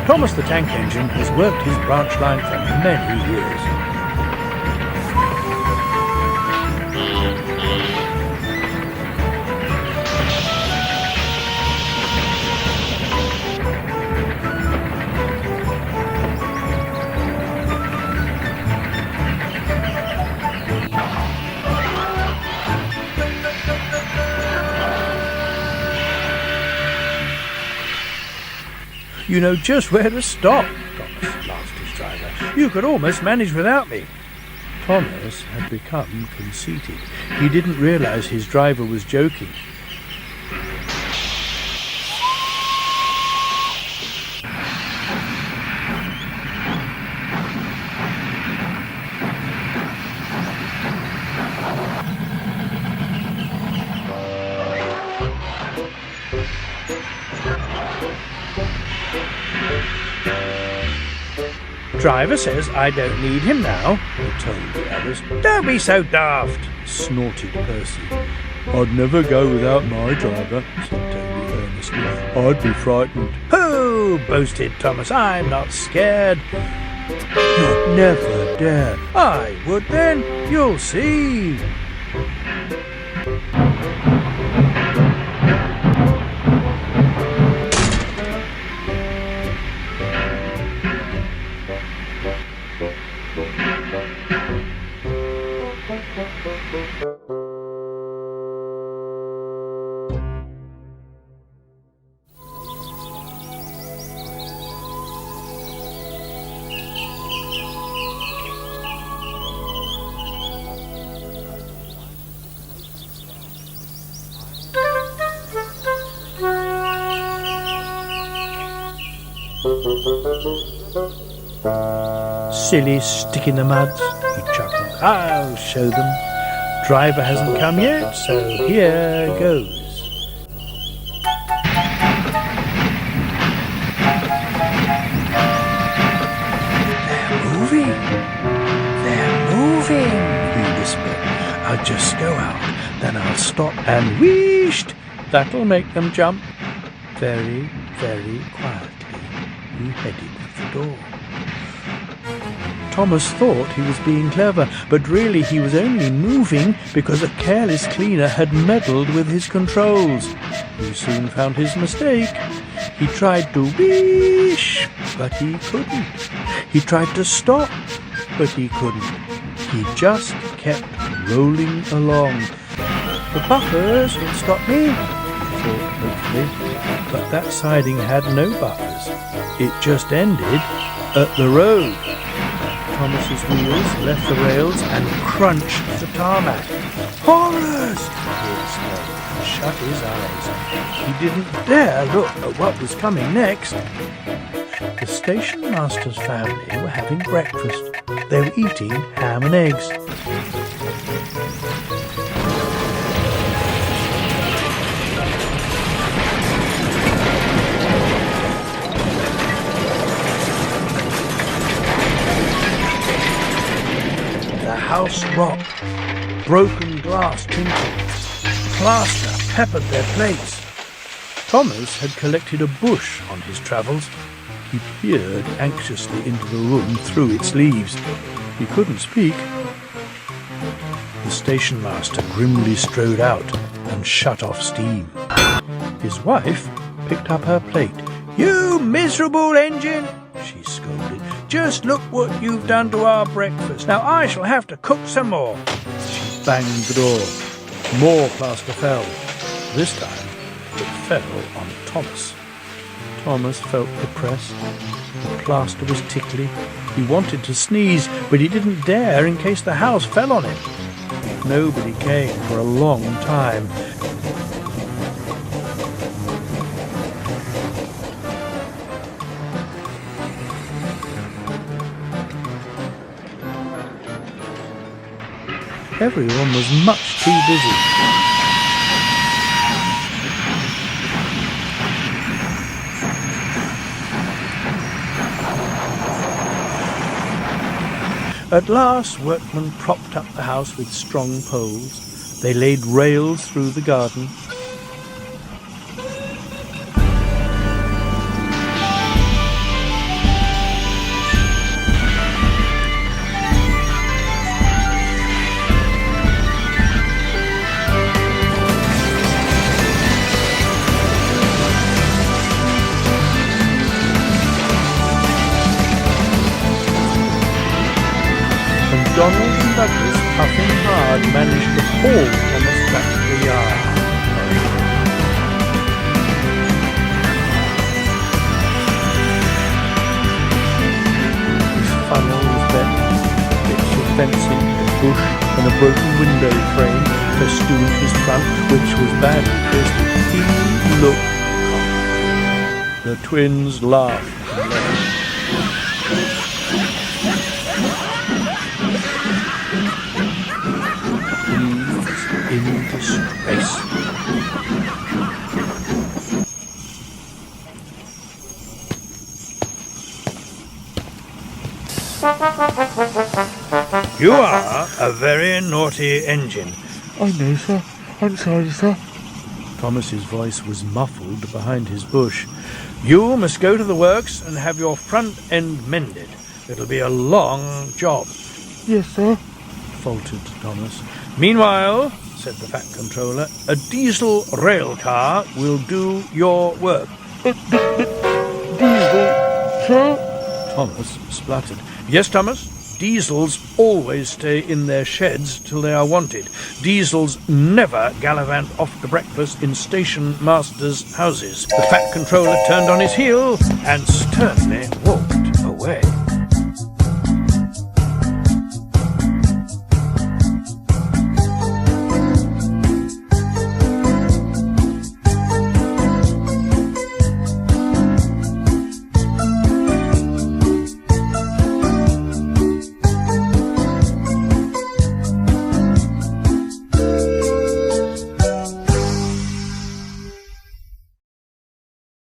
Thomas the Tank Engine has worked his branch line for many years. You know just where to stop, Thomas laughed his driver. You could almost manage without me. Thomas had become conceited. He didn't realize his driver was joking. Driver says I don't need him now, he told the others. Don't be so daft, snorted Percy. I'd never go without my driver, said Toby earnestly. I'd be frightened. Ho, boasted Thomas, I'm not scared. You'd never dare. I would then, you'll see. Silly stick in the muds, he chuckled. I'll show them. Driver hasn't come yet, so here goes. They're moving, he whispered. I'll just go out, then I'll stop and wheeshed. That'll make them jump. Very, very quietly, he headed for the door. Thomas thought he was being clever, but really he was only moving because a careless cleaner had meddled with his controls. He soon found his mistake. He tried to whoosh, but he couldn't. He tried to stop, but he couldn't. He just kept rolling along. The buffers will stop me, he thought hopefully, but that siding had no buffers. It just ended at the road. Thomas's wheels left the rails and crunched the tarmac. Horrors! He exclaimed and shut his eyes. He didn't dare look at what was coming next. The station master's family were having breakfast. They were eating ham and eggs. The house rocked. Broken glass tinkled. Plaster peppered their plates. Thomas had collected a bush on his travels. He peered anxiously into the room through its leaves. He couldn't speak. The station master grimly strode out and shut off steam. His wife picked up her plate. "You miserable engine!" she scolded. "Just look what you've done to our breakfast. Now I shall have to cook some more." She banged the door. More plaster fell. This time it fell on Thomas. Thomas felt depressed. The plaster was tickly. He wanted to sneeze, but he didn't dare in case the house fell on him. Nobody came for a long time. Everyone was much too busy. At last, workmen propped up the house with strong poles. They laid rails through the garden. Donald and Douglas, puffing hard, managed to haul Thomas back to the yard. His funnels bent, bits of fencing, a bush, and a broken window frame festooned his front, which was badly twisted. He looked calm. The twins laughed and left. In disgrace. You are a very naughty engine. I know, sir. I'm sorry, sir. Thomas's voice was muffled behind his bush. You must go to the works and have your front end mended. It'll be a long job. Yes, sir. Faltered Thomas. Meanwhile, said the Fat Controller, a diesel rail car will do your work. Diesel, sir? Thomas spluttered. Yes, Thomas, diesels always stay in their sheds till they are wanted. Diesels never gallivant off to breakfast in station masters' houses. The Fat Controller turned on his heel and sternly walked away.